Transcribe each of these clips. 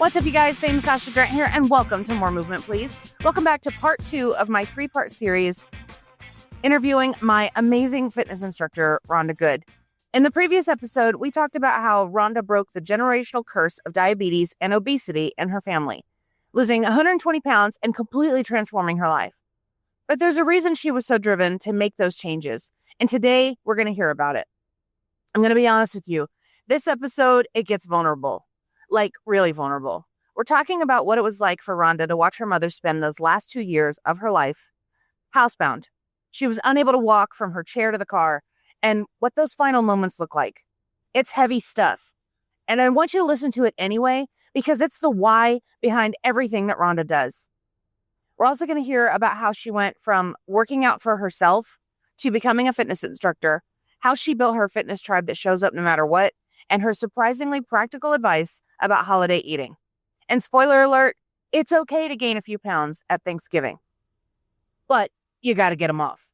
What's up, you guys? Famous Ashley Grant here, and welcome to More Movement, Please. Welcome back to part 2 of my 3-part series interviewing my amazing fitness instructor, Rhonda Good. In the previous episode, we talked about how Rhonda broke the generational curse of diabetes and obesity in her family, losing 120 pounds and completely transforming her life. But there's a reason she was so driven to make those changes, and today we're going to hear about it. I'm going to be honest with you. This episode, it gets vulnerable. Like, really vulnerable. We're talking about what it was like for Rhonda to watch her mother spend those last 2 years of her life housebound. She was unable to walk from her chair to the car, and what those final moments look like. It's heavy stuff. And I want you to listen to it anyway, because it's the why behind everything that Rhonda does. We're also going to hear about how she went from working out for herself to becoming a fitness instructor, how she built her fitness tribe that shows up no matter what, and her surprisingly practical advice about holiday eating. And spoiler alert, it's okay to gain a few pounds at Thanksgiving, but you got to get them off.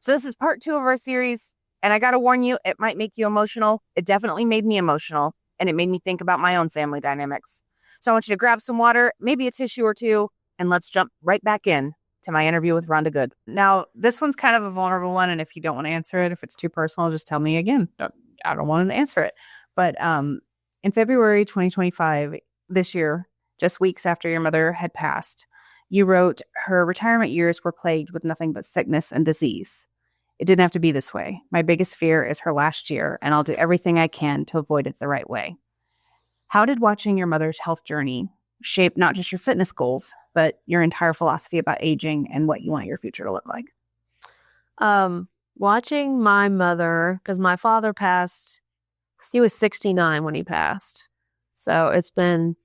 So this is part 2 of our series, and I got to warn you, it might make you emotional. It definitely made me emotional, and it made me think about my own family dynamics. So I want you to grab some water, maybe a tissue or two, and let's jump right back in to my interview with Rhonda Good. Now, this one's kind of a vulnerable one, and if you don't want to answer it, if it's too personal, just tell me again. I don't want to answer it. But in February 2025, this year, just weeks after your mother had passed, you wrote, her retirement years were plagued with nothing but sickness and disease. It didn't have to be this way. My biggest fear is her last year, and I'll do everything I can to avoid it the right way. How did watching your mother's health journey shape not just your fitness goals, but your entire philosophy about aging and what you want your future to look like? Watching my mother, because my father passed, he was 69 when he passed. So it's been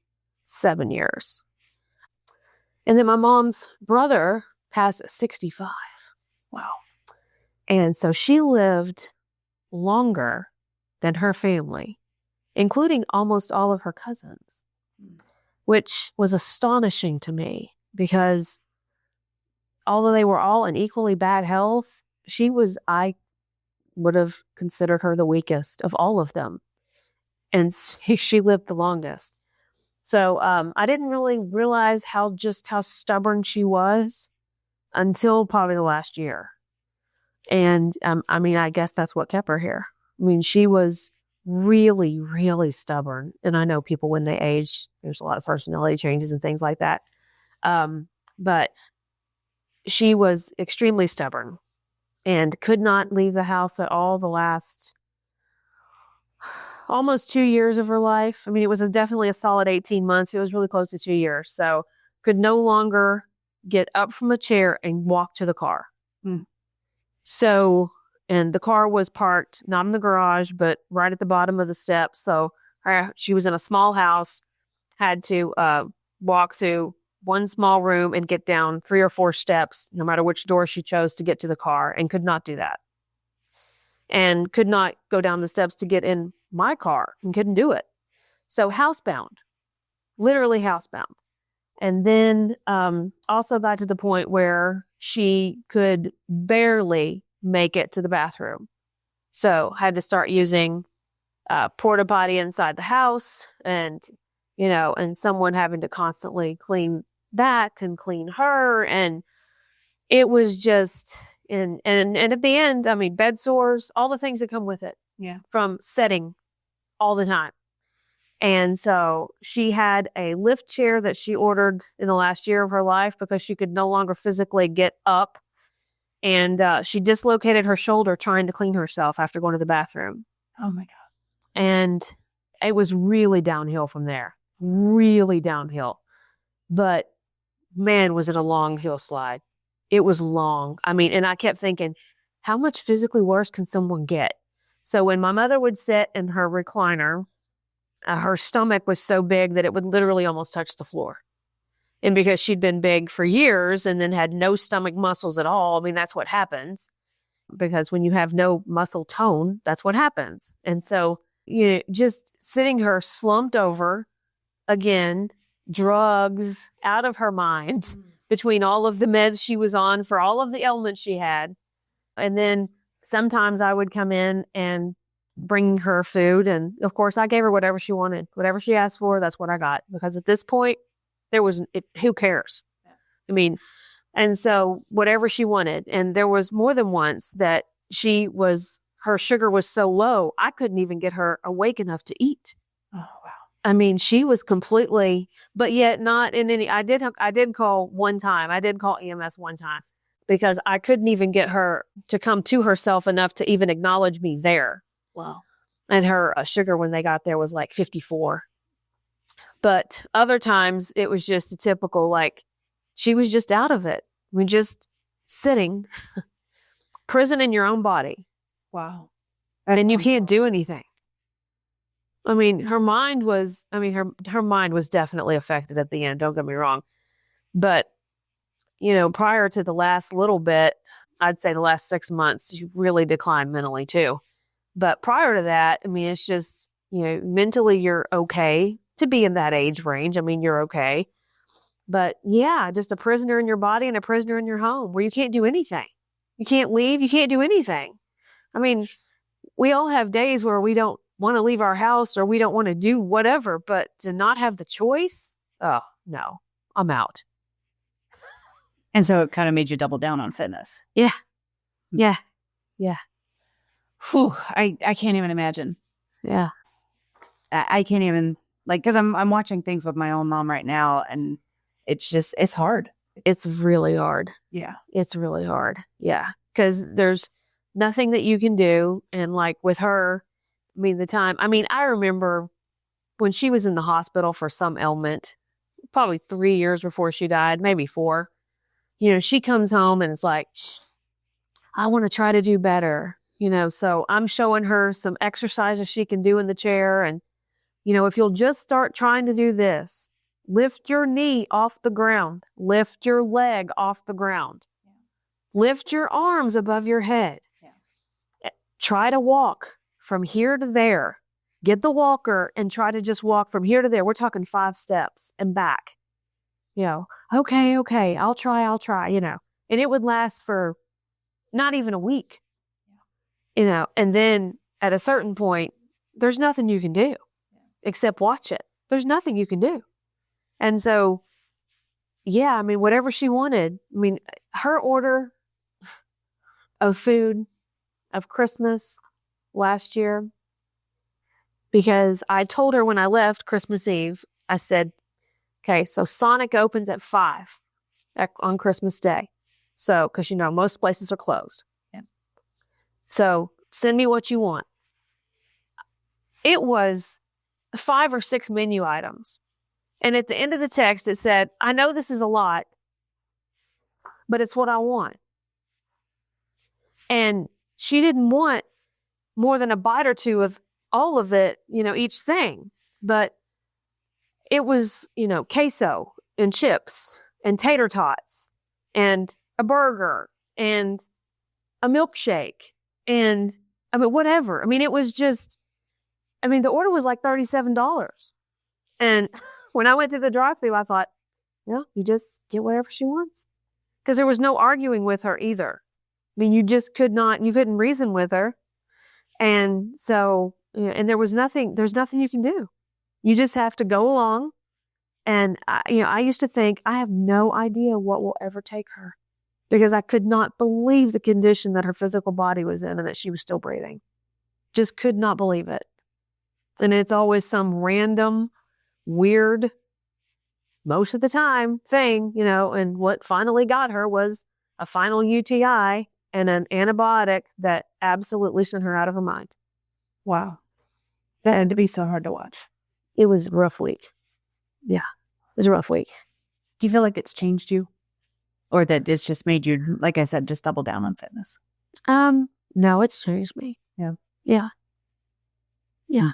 7 years. And then my mom's brother passed at 65. Wow. And so she lived longer than her family, including almost all of her cousins, which was astonishing to me because although they were all in equally bad health, I would have considered her the weakest of all of them. And she lived the longest. So I didn't really realize how stubborn she was until probably the last year. And I guess that's what kept her here. I mean, she was really, really stubborn. And I know people, when they age, there's a lot of personality changes and things like that. But she was extremely stubborn and could not leave the house at all the last almost 2 years of her life. I mean, it was definitely a solid 18 months. It was really close to 2 years. So could no longer get up from a chair and walk to the car. So, and the car was parked, not in the garage, but right at the bottom of the steps. So she was in a small house, had to walk through one small room and get down 3 or 4 steps, no matter which door she chose to get to the car, and could not do that. And could not go down the steps to get in my car and couldn't do it. So housebound, literally housebound. And then also got to the point where she could barely make it to the bathroom. So had to start using porta potty inside the house and someone having to constantly clean that and clean her. And it was just, and at the end, I mean, bed sores, all the things that come with it. Yeah. From sitting all the time. And so she had a lift chair that she ordered in the last year of her life because she could no longer physically get up. And she dislocated her shoulder trying to clean herself after going to the bathroom. Oh my God. And it was really downhill from there. Really downhill. But man, was it a long hill slide. It was long. I mean, and I kept thinking, how much physically worse can someone get? So when my mother would sit in her recliner, her stomach was so big that it would literally almost touch the floor. And because she'd been big for years and then had no stomach muscles at all, I mean, that's what happens. Because when you have no muscle tone, that's what happens. And so, just sitting her slumped over, again, drugs out of her mind between all of the meds she was on for all of the ailments she had. And then sometimes I would come in and bringing her food. And of course, I gave her whatever she wanted. Whatever she asked for, that's what I got. Because at this point, who cares? I mean, and so whatever she wanted. And there was more than once that her sugar was so low, I couldn't even get her awake enough to eat. Oh, wow. I mean, she was completely, but yet not in any, I did call one time. I did call EMS one time because I couldn't even get her to come to herself enough to even acknowledge me there. Wow. And her sugar when they got there was like 54. But other times it was just a typical, like, she was just out of it. I mean, just sitting, prison in your own body. Wow. And you can't do anything. I mean, her mind was definitely affected at the end. Don't get me wrong. But, prior to the last little bit, I'd say the last 6 months, she really declined mentally too. But prior to that, I mean, it's just, mentally you're okay to be in that age range. I mean, you're okay. But yeah, just a prisoner in your body and a prisoner in your home where you can't do anything. You can't leave. You can't do anything. I mean, we all have days where we don't want to leave our house or we don't want to do whatever, but to not have the choice, oh, no, I'm out. And so it kind of made you double down on fitness. Yeah. Yeah. Yeah. Whew, I can't even imagine. Yeah. I can't even, because I'm watching things with my own mom right now, and it's hard. It's really hard. Yeah. It's really hard. Yeah. Because there's nothing that you can do. And like with her, I remember when she was in the hospital for some ailment, probably 3 years before she died, maybe 4. She comes home and it's like, I want to try to do better. So I'm showing her some exercises she can do in the chair. And, if you'll just start trying to do this, lift your knee off the ground, lift your leg off the ground, lift your arms above your head, try to walk from here to there, get the walker and try to just walk from here to there. We're talking 5 steps and back, okay, I'll try, and it would last for not even a week, and then at a certain point, there's nothing you can do except watch it. There's nothing you can do. And so, yeah, whatever she wanted, her order of food of Christmas last year, because I told her when I left Christmas Eve, I said, okay, so Sonic opens at 5 on Christmas Day. So, because most places are closed. Yeah. So send me what you want. It was 5 or 6 menu items. And at the end of the text, it said, I know this is a lot, but it's what I want. And she didn't want more than a bite or two of all of it, each thing. But it was, queso and chips and tater tots and a burger and a milkshake and, whatever. It was just, the order was like $37. And when I went through the drive-thru, I thought, you just get whatever she wants. Because there was no arguing with her either. You just couldn't reason with her. And so, and there's nothing you can do. You just have to go along. And, I used to think, I have no idea what will ever take her. Because I could not believe the condition that her physical body was in and that she was still breathing. Just could not believe it. And it's always some random, weird, most of the time thing, and what finally got her was a final UTI and an antibiotic that absolutely sent her out of her mind. Wow. That had to be so hard to watch. It was a rough week. Yeah, it was a rough week. Do you feel like it's changed you? Or that it's just made you, like I said, just double down on fitness? No, it's changed me. Yeah. Yeah. Yeah.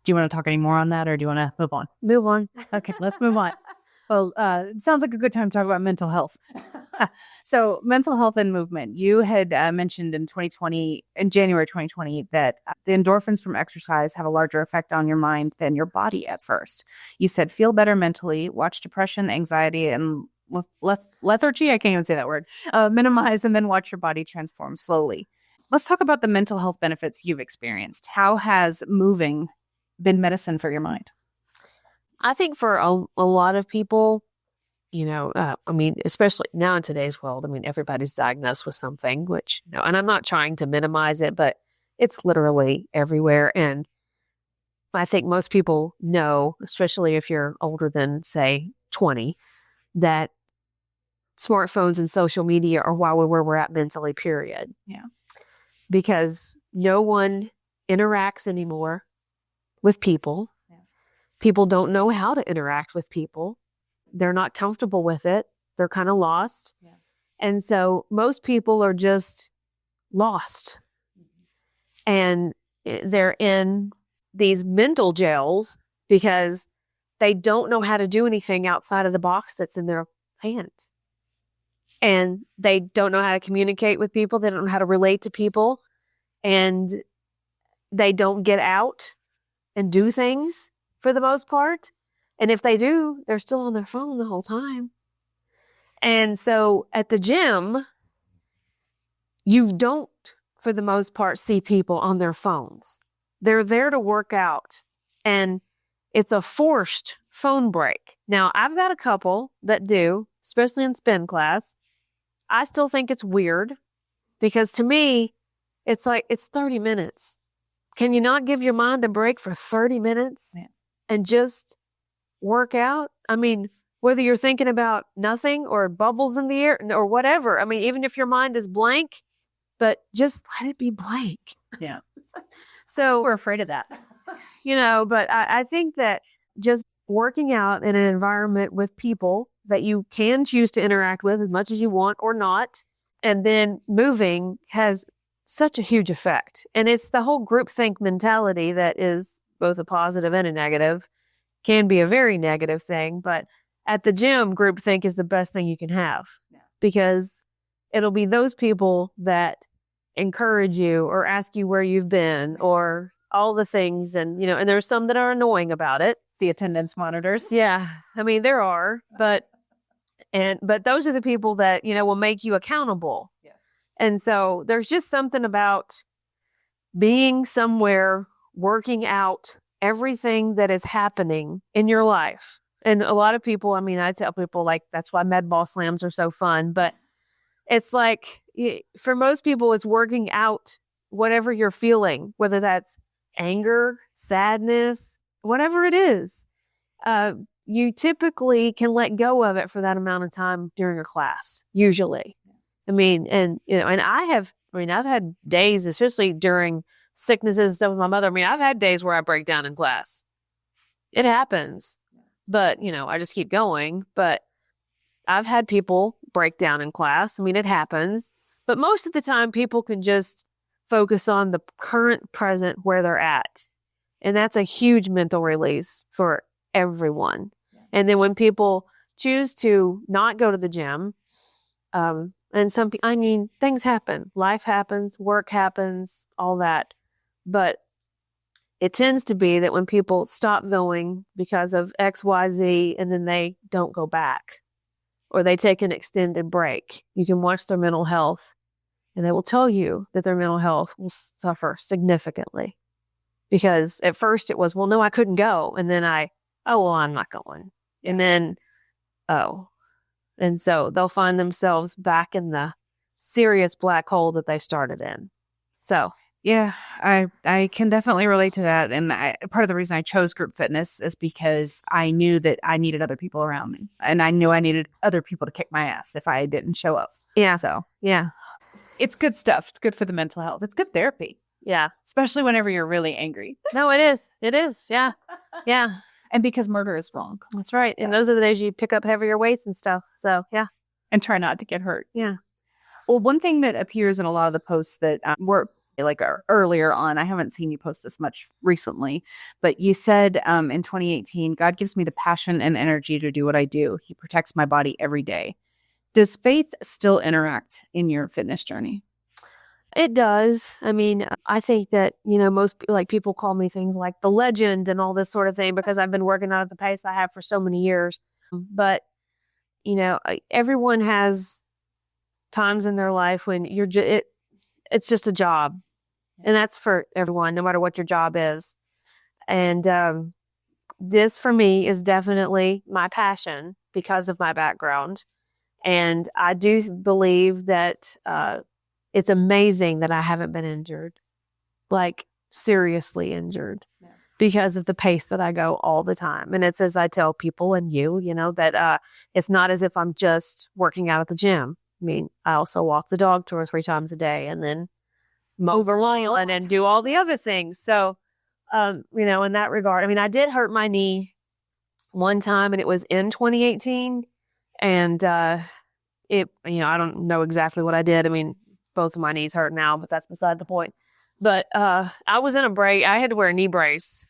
Do you want to talk any more on that, or do you want to move on? Move on. Okay, let's move on. Well, it sounds like a good time to talk about mental health. So mental health and movement. You had mentioned in January 2020, that the endorphins from exercise have a larger effect on your mind than your body at first. You said feel better mentally, watch depression, anxiety, and lethargy. I can't even say that word. Minimize, and then watch your body transform slowly. Let's talk about the mental health benefits you've experienced. How has moving been medicine for your mind? I think for a lot of people, especially now in today's world, everybody's diagnosed with something, which, and I'm not trying to minimize it, but it's literally everywhere. And I think most people know, especially if you're older than, say, 20, that smartphones and social media are why we're where we're at mentally, period. Yeah. Because no one interacts anymore with people. Yeah. People don't know how to interact with people. They're not comfortable with it. They're kind of lost. Yeah. And so most people are just lost. Mm-hmm. And they're in these mental jails because they don't know how to do anything outside of the box that's in their hand. And they don't know how to communicate with people. They don't know how to relate to people. And they don't get out and do things for the most part. And if they do, they're still on their phone the whole time. And so at the gym, you don't, for the most part, see people on their phones. They're there to work out. And it's a forced phone break. Now, I've got a couple that do, especially in spin class. I still think it's weird because to me, it's like, it's 30 minutes. Can you not give your mind a break for 30 minutes and just work out? I mean, whether you're thinking about nothing or bubbles in the air or whatever. I mean, even if your mind is blank, but just let it be blank. Yeah. So we're afraid of that. But I think that just working out in an environment with people that you can choose to interact with as much as you want or not, and then moving has such a huge effect. And it's the whole groupthink mentality that is both a positive and a negative, can be a very negative thing. But at the gym, groupthink is the best thing you can have because it'll be those people that encourage you or ask you where you've been or all the things. And, and there's some that are annoying about it. The attendance monitors. Yeah. I mean, there are, but those are the people that, will make you accountable. Yes. And so there's just something about being somewhere, working out everything that is happening in your life. And a lot of people, I tell people that's why med ball slams are so fun, but it's like, for most people, it's working out whatever you're feeling, whether that's anger, sadness, whatever it is. You typically can let go of it for that amount of time during a class, usually. And I've had days, especially during sicknesses and stuff with my mother. I've had days where I break down in class. It happens, but, I just keep going. But I've had people break down in class. It happens. But most of the time, people can just focus on the current present where they're at. And that's a huge mental release for everyone. Yeah. And then when people choose to not go to the gym, and things happen. Life happens, work happens, all that. But it tends to be that when people stop going because of X, Y, Z, and then they don't go back, or they take an extended break, you can watch their mental health, and they will tell you that their mental health will suffer significantly. Because at first it was, well, no, I couldn't go. And then I'm not going. And then, and so they'll find themselves back in the serious black hole that they started in. So, yeah, I can definitely relate to that. And part of the reason I chose group fitness is because I knew that I needed other people around me. And I knew I needed other people to kick my ass if I didn't show up. Yeah. So, yeah. It's good stuff. It's good for the mental health. It's good therapy. Yeah. Especially whenever you're really angry. No, it is. It is. Yeah. Yeah. And because murder is wrong. That's right. So. And those are the days you pick up heavier weights and stuff. So, yeah. And try not to get hurt. Yeah. Well, one thing that appears in a lot of the posts that were earlier on, I haven't seen you post this much recently, but you said in 2018, God gives me the passion and energy to do what I do. He protects my body every day. Does faith still interact in your fitness journey? It does. I think that, most people call me things like the legend and all this sort of thing because I've been working out at the pace I have for so many years. But, everyone has times in their life when it's just a job. And that's for everyone, no matter what your job is. And this for me is definitely my passion because of my background. And I do believe that it's amazing that I haven't been injured, like seriously injured, because of the pace that I go all the time. And it's as I tell people and that it's not as if I'm just working out at the gym. I mean, I also walk the dog 2 or 3 times a day and then mow the lawn and do all the other things. So, in that regard, I mean, I did hurt my knee one time and it was in 2018. And I don't know exactly what I did. I mean, both of my knees hurt now, but that's beside the point. But I was in a brace. I had to wear a knee brace.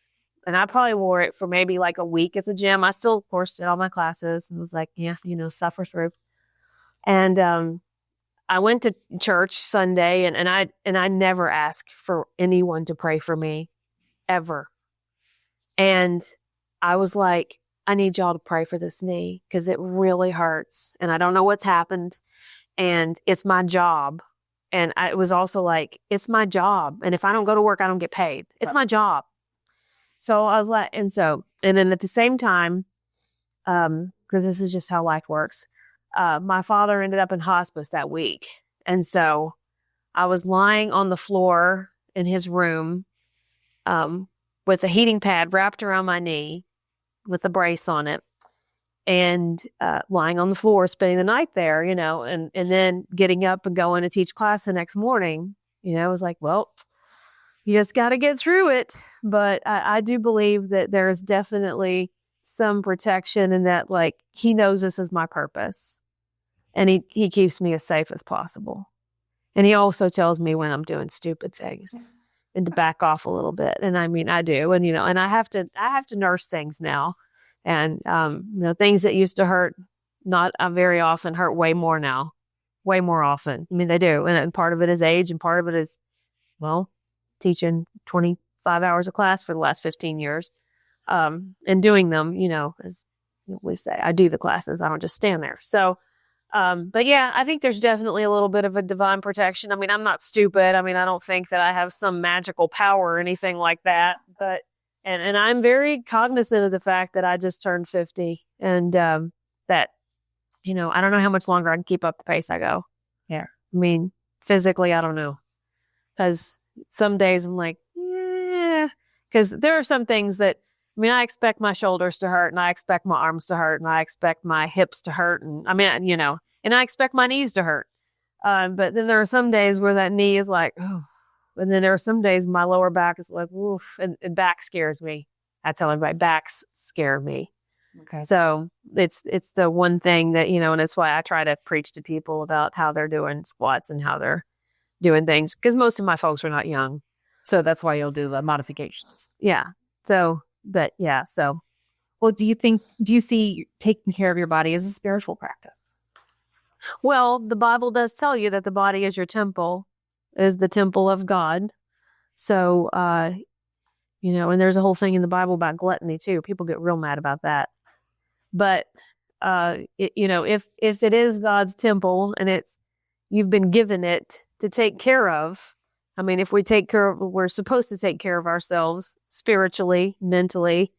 And I probably wore it for maybe like a week at the gym. I still, of course, did all my classes and was like, suffer through. And I went to church Sunday and I never ask for anyone to pray for me ever. And I was like, I need y'all to pray for this knee because it really hurts and I don't know what's happened and it's my job. And it was also like, it's my job. And if I don't go to work, I don't get paid. It's my job. So I was like, and then at the same time, because this is just how life works, my father ended up in hospice that week. And so I was lying on the floor in his room with a heating pad wrapped around my knee with a brace on it and lying on the floor, spending the night there, and then getting up and going to teach class the next morning. I was like, well, you just got to get through it. But I do believe that there's definitely some protection in that, like, he knows this is my purpose. And he keeps me as safe as possible. And he also tells me when I'm doing stupid things and to back off a little bit. And I mean, I do. And, and I have to nurse things now. And, things that used to hurt not very often hurt way more now, way more often. I mean, they do. And part of it is age and part of it is, teaching 25 hours of class for the last 15 years and doing them, as we say, I do the classes. I don't just stand there. So, but yeah, I think there's definitely a little bit of a divine protection. I mean, I'm not stupid. I mean, I don't think that I have some magical power or anything like that, but, and I'm very cognizant of the fact that I just turned 50 and, that, I don't know how much longer I can keep up the pace I go. Yeah. I mean, physically, I don't know. Because some days I'm like, yeah, because there are some things that, I expect my shoulders to hurt and I expect my arms to hurt and I expect my hips to hurt. And and I expect my knees to hurt. But then there are some days where that knee is like, oh, and then there are some days my lower back is like, oof, and back scares me. I tell everybody, backs scare me. Okay. So it's the one thing that, and it's why I try to preach to people about how they're doing squats and how they're doing things because most of my folks are not young. So that's why you'll do the modifications. Yeah. So, but yeah. So, well, do you see taking care of your body as a spiritual practice? Well, the Bible does tell you that the body is your temple, is the temple of God. So, and there's a whole thing in the Bible about gluttony too. People get real mad about that. But, if it is God's temple and you've been given it to take care of, if we're supposed to take care of ourselves spiritually, mentally,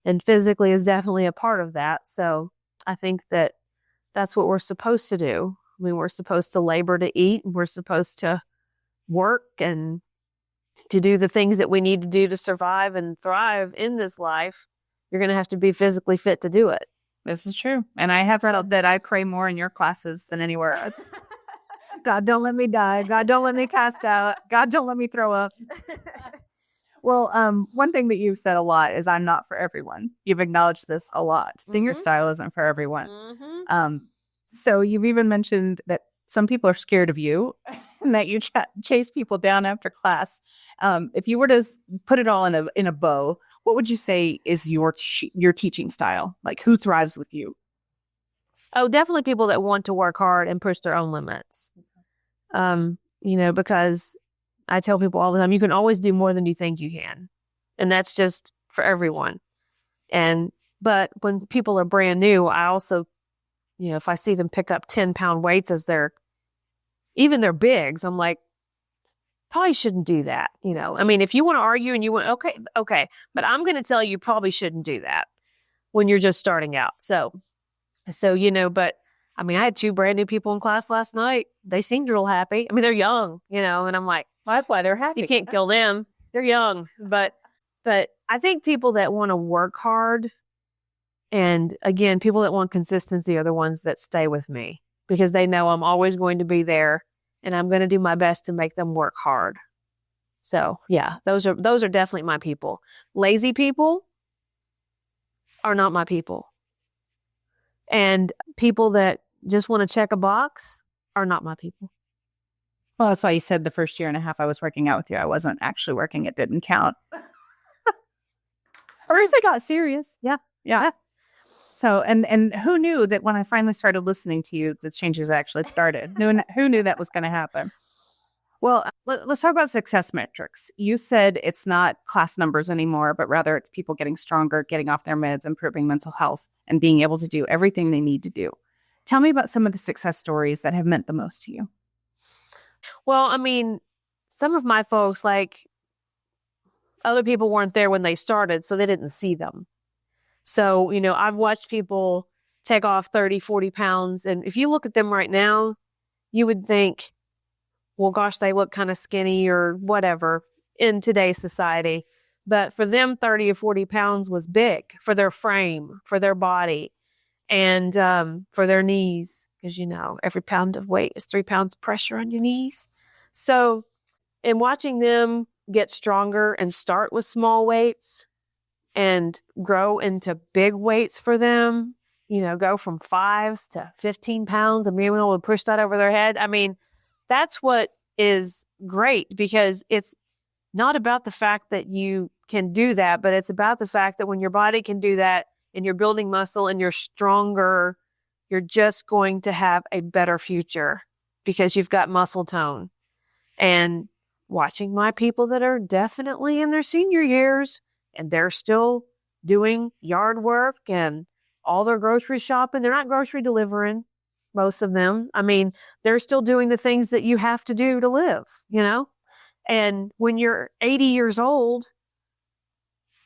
and physically is definitely a part of that. So I think that that's what we're supposed to do. We're supposed to labor to eat. We're supposed to work and to do the things that we need to do to survive and thrive in this life. You're going to have to be physically fit to do it. This is true. And I have felt that I pray more in your classes than anywhere else. God, don't let me die. God, don't let me cast out. God, don't let me throw up. Well, one thing that you've said a lot is I'm not for everyone. You've acknowledged this a lot. I think your style isn't for everyone. So you've even mentioned that some people are scared of you and that you chase people down after class. If you were to put it all in a bow, what would you say is your teaching style? Like, who thrives with you? Oh, definitely people that want to work hard and push their own limits. Because I tell people all the time, you can always do more than you think you can. And that's just for everyone. But when people are brand new, I also, if I see them pick up 10-pound weights as their bigs, I'm like, probably shouldn't do that. You know, I mean, if you want to argue and you want, okay, but I'm going to tell you probably shouldn't do that when you're just starting out. So, you know, but I mean, I had 2 brand new people in class last night. They seemed real happy. I mean, they're young, you know, and I'm like, Well, that's why they're happy. you can't kill them. They're young. But I think people that want to work hard, and again, people that want consistency are the ones that stay with me because they know I'm always going to be there and I'm going to do my best to make them work hard. So yeah, those are definitely my people. Lazy people are not my people. And people that just want to check a box are not my people. Well, that's why you said the first year and a half I was working out with you, I wasn't actually working. It didn't count. Or as I got serious. Yeah. So, and who knew that when I finally started listening to you, the changes actually started? Who knew that was going to happen? Well, let's talk about success metrics. You said it's not class numbers anymore, but rather it's people getting stronger, getting off their meds, improving mental health, and being able to do everything they need to do. Tell me about some of the success stories that have meant the most to you. Well, I mean, some of my folks, like other people weren't there when they started, so they didn't see them. So, you know, I've watched people take off 30, 40 pounds. And if you look at them right now, you would think, well, gosh, they look kind of skinny or whatever in today's society. But for them, 30 or 40 pounds was big for their frame, for their body, and for their knees. Because, you know, every pound of weight is 3 pounds of pressure on your knees. So in watching them get stronger and start with small weights and grow into big weights for them, you know, go from 5s to 15 pounds and being able to push that over their head. I mean, that's what is great because it's not about the fact that you can do that, but it's about the fact that when your body can do that and you're building muscle and you're stronger, you're just going to have a better future because you've got muscle tone. And watching my people that are definitely in their senior years and they're still doing yard work and all their grocery shopping, they're not grocery delivering. Most of them. I mean, they're still doing the things that you have to do to live, you know? And when you're 80 years old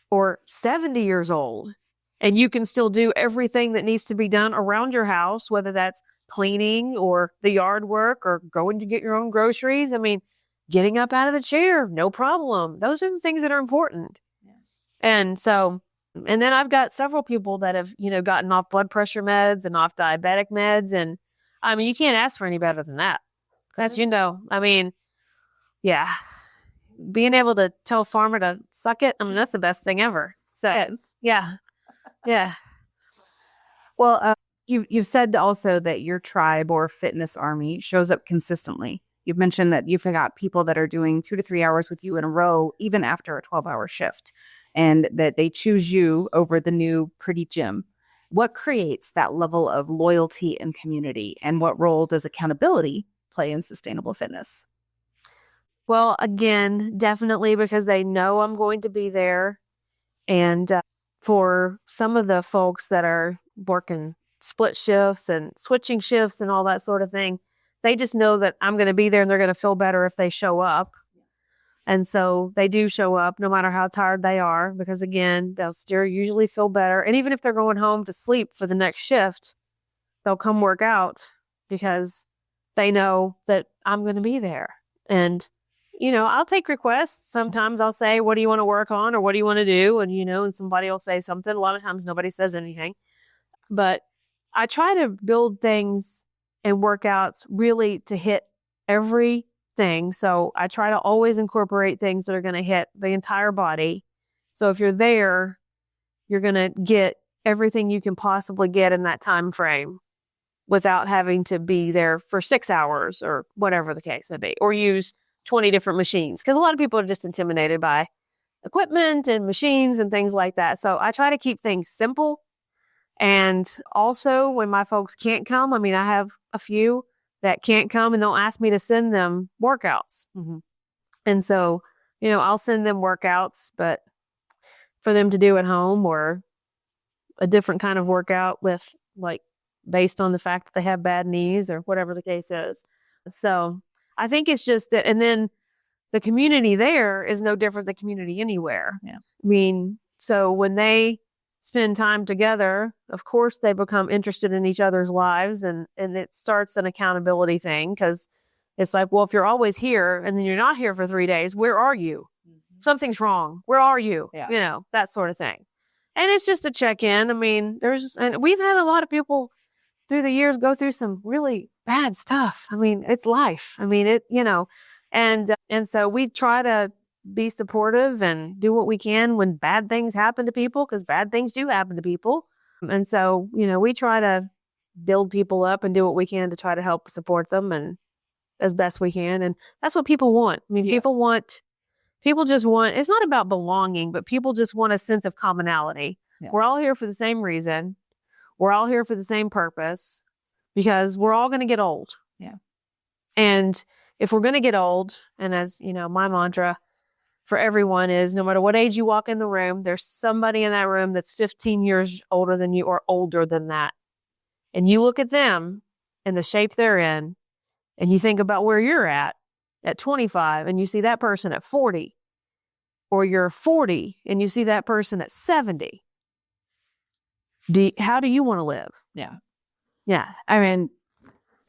or 70 years old and you can still do everything that needs to be done around your house, whether that's cleaning or the yard work or going to get your own groceries, I mean, getting up out of the chair, no problem. Those are the things that are important. Yeah. And so, and then I've got several people that have, you know, gotten off blood pressure meds and off diabetic meds. And I mean, you can't ask for any better than that. That's, you know, I mean, yeah, being able to tell Farmer to suck it, I mean, that's the best thing ever. So, Yes. Yeah. Well, you've said also that your tribe or fitness army shows up consistently. You've mentioned that you've got people that are doing 2 to 3 hours with you in a row, even after a 12-hour shift, and that they choose you over the new pretty gym. What creates that level of loyalty and community, and what role does accountability play in sustainable fitness? Well, again, definitely because they know I'm going to be there. And for some of the folks that are working split shifts and switching shifts and all that sort of thing, they just know that I'm going to be there and they're going to feel better if they show up. And so they do show up no matter how tired they are, because again, they'll still usually feel better. And even if they're going home to sleep for the next shift, they'll come work out because they know that I'm going to be there. And, you know, I'll take requests. Sometimes I'll say, what do you want to work on? Or what do you want to do? And, you know, and somebody will say something. A lot of times nobody says anything. But I try to build things and workouts really to hit everything. So I try to always incorporate things that are going to hit the entire body. So if you're there, you're going to get everything you can possibly get in that time frame without having to be there for 6 hours or whatever the case may be, or use 20 different machines. Because a lot of people are just intimidated by equipment and machines and things like that. So I try to keep things simple. And also when my folks can't come, I mean, I have a few that can't come and they'll ask me to send them workouts. Mm-hmm. And so, you know, I'll send them workouts, but for them to do at home or a different kind of workout with like based on the fact that they have bad knees or whatever the case is. So I think it's just that, and then the community there is no different than community anywhere. Yeah. I mean, so when they spend time together, of course they become interested in each other's lives, and it starts an accountability thing, because it's like, well, if you're always here and then you're not here for 3 days, where are you? Something's wrong. Where are you? Yeah. You know, that sort of thing. And it's just a check-in. I mean, and we've had a lot of people through the years go through some really bad stuff. I mean, it's life. I mean, and so we try to be supportive and do what we can when bad things happen to people, because bad things do happen to people. And so, we try to build people up and do what we can to try to help support them and as best we can. And that's what people want. I mean, Yes. people just want, it's not about belonging, but people just want a sense of commonality. Yeah. We're all here for the same reason. We're all here for the same purpose, because we're all going to get old. Yeah. And if we're going to get old, and as my mantra for everyone is, no matter what age you walk in the room, there's somebody in that room that's 15 years older than you or older than that. And you look at them and the shape they're in, and you think about where you're at 25, and you see that person at 40, or you're 40 and you see that person at 70. How do you want to live? Yeah. Yeah. I mean,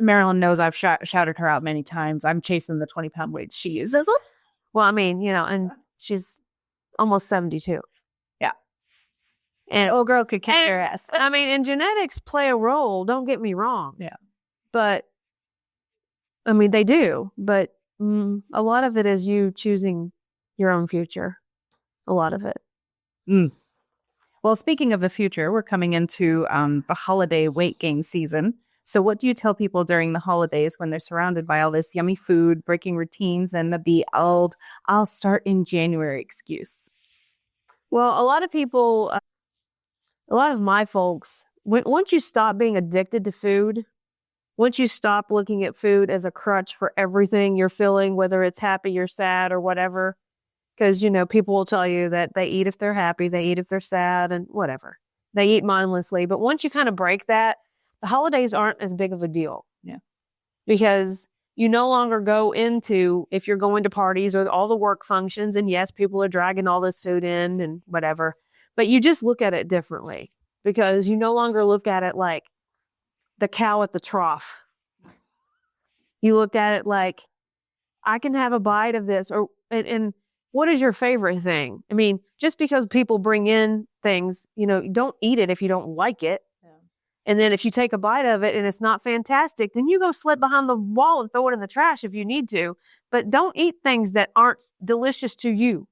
Marilyn knows I've shouted her out many times. I'm chasing the 20-pound weight she is. Well, I mean, and she's almost 72. Yeah. And old girl could kick your ass. I mean, and genetics play a role. Don't get me wrong. Yeah. But I mean, they do. But a lot of it is you choosing your own future. A lot of it. Well, speaking of the future, we're coming into the holiday weight gain season. So what do you tell people during the holidays when they're surrounded by all this yummy food, breaking routines, and the I'll start in January excuse? Well, a lot of people, a lot of my folks, once you stop being addicted to food, once you stop looking at food as a crutch for everything you're feeling, whether it's happy or sad or whatever, because, people will tell you that they eat if they're happy, they eat if they're sad, and whatever. They eat mindlessly. But once you kind of break that, the holidays aren't as big of a deal. Yeah. Because you no longer go into, if you're going to parties or all the work functions, and yes, people are dragging all this food in and whatever, but you just look at it differently, because you no longer look at it like the cow at the trough. You look at it like, I can have a bite of this, and what is your favorite thing? I mean, just because people bring in things, don't eat it if you don't like it. Yeah. And then if you take a bite of it and it's not fantastic, then you go slip behind the wall and throw it in the trash if you need to. But don't eat things that aren't delicious to you.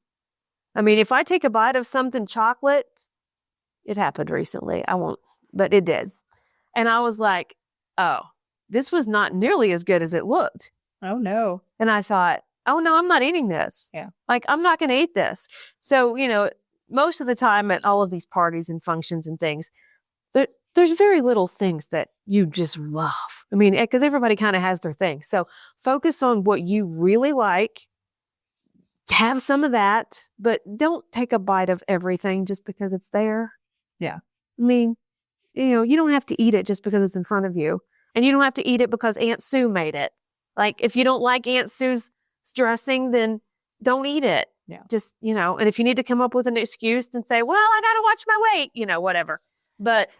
I mean, if I take a bite of something chocolate, it happened recently. I won't, but it did. And I was like, oh, this was not nearly as good as it looked. Oh, no. And I thought, oh, no, I'm not eating this. Yeah. Like, I'm not going to eat this. So, most of the time at all of these parties and functions and things, there's very little things that you just love. I mean, because everybody kind of has their thing. So focus on what you really like. Have some of that, but don't take a bite of everything just because it's there. Yeah. I mean, you don't have to eat it just because it's in front of you. And you don't have to eat it because Aunt Sue made it. Like, if you don't like Aunt Sue's dressing, then don't eat it. Yeah. Just, and if you need to come up with an excuse and say, well, I got to watch my weight, whatever. But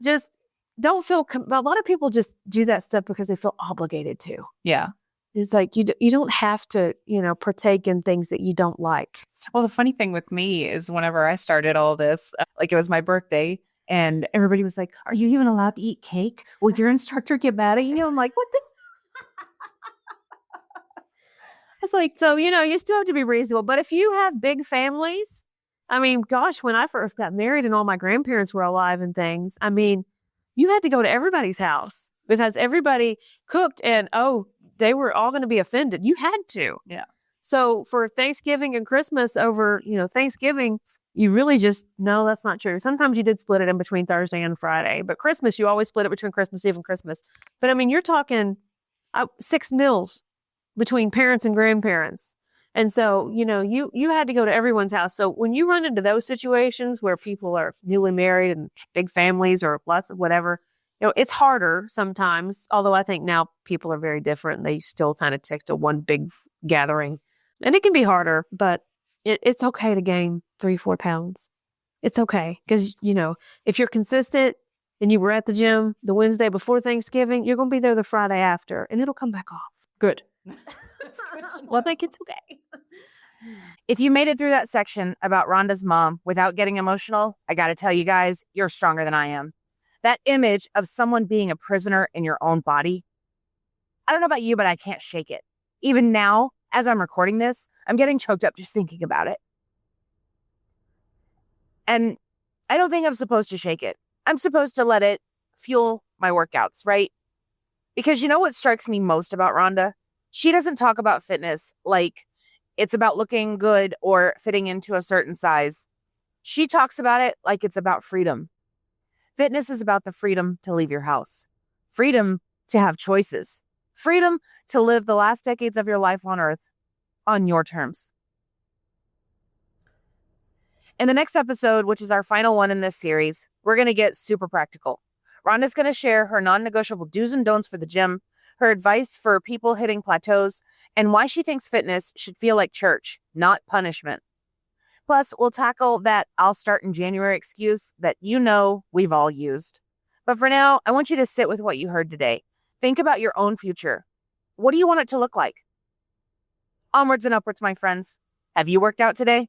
just don't feel, a lot of people just do that stuff because they feel obligated to. Yeah. It's like, you don't have to, partake in things that you don't like. Well, the funny thing with me is whenever I started all this, it was my birthday and everybody was like, are you even allowed to eat cake? Will your instructor get mad at you? I'm like, what the? It's like, so, you still have to be reasonable. But if you have big families, I mean, gosh, when I first got married and all my grandparents were alive and things, I mean, you had to go to everybody's house because everybody cooked and, they were all going to be offended. You had to. Yeah. So for Thanksgiving and Christmas over, Thanksgiving, you really just, no, that's not true. Sometimes you did split it in between Thursday and Friday, but Christmas, you always split it between Christmas Eve and Christmas. But I mean, you're talking 6 meals between parents and grandparents. And so, you had to go to everyone's house. So when you run into those situations where people are newly married and big families or lots of whatever, it's harder sometimes, although I think now people are very different and they still kind of take to one big gathering. And it can be harder, but it's okay to gain 3-4 pounds. It's okay. Because, if you're consistent and you were at the gym the Wednesday before Thanksgiving, you're going to be there the Friday after, and it'll come back off. Good. Well, I think it's okay. If you made it through that section about Rhonda's mom without getting emotional, I got to tell you guys, you're stronger than I am. That image of someone being a prisoner in your own body, I don't know about you, but I can't shake it. Even now, as I'm recording this, I'm getting choked up just thinking about it. And I don't think I'm supposed to shake it. I'm supposed to let it fuel my workouts, right? Because you know what strikes me most about Rhonda? She doesn't talk about fitness like it's about looking good or fitting into a certain size. She talks about it like it's about freedom. Fitness is about the freedom to leave your house, freedom to have choices, freedom to live the last decades of your life on earth on your terms. In the next episode, which is our final one in this series, we're going to get super practical. Rhonda's going to share her non-negotiable do's and don'ts for the gym, her advice for people hitting plateaus, and why she thinks fitness should feel like church, not punishment. Plus, we'll tackle that I'll start in January excuse that we've all used. But for now, I want you to sit with what you heard today. Think about your own future. What do you want it to look like? Onwards and upwards, my friends. Have you worked out today?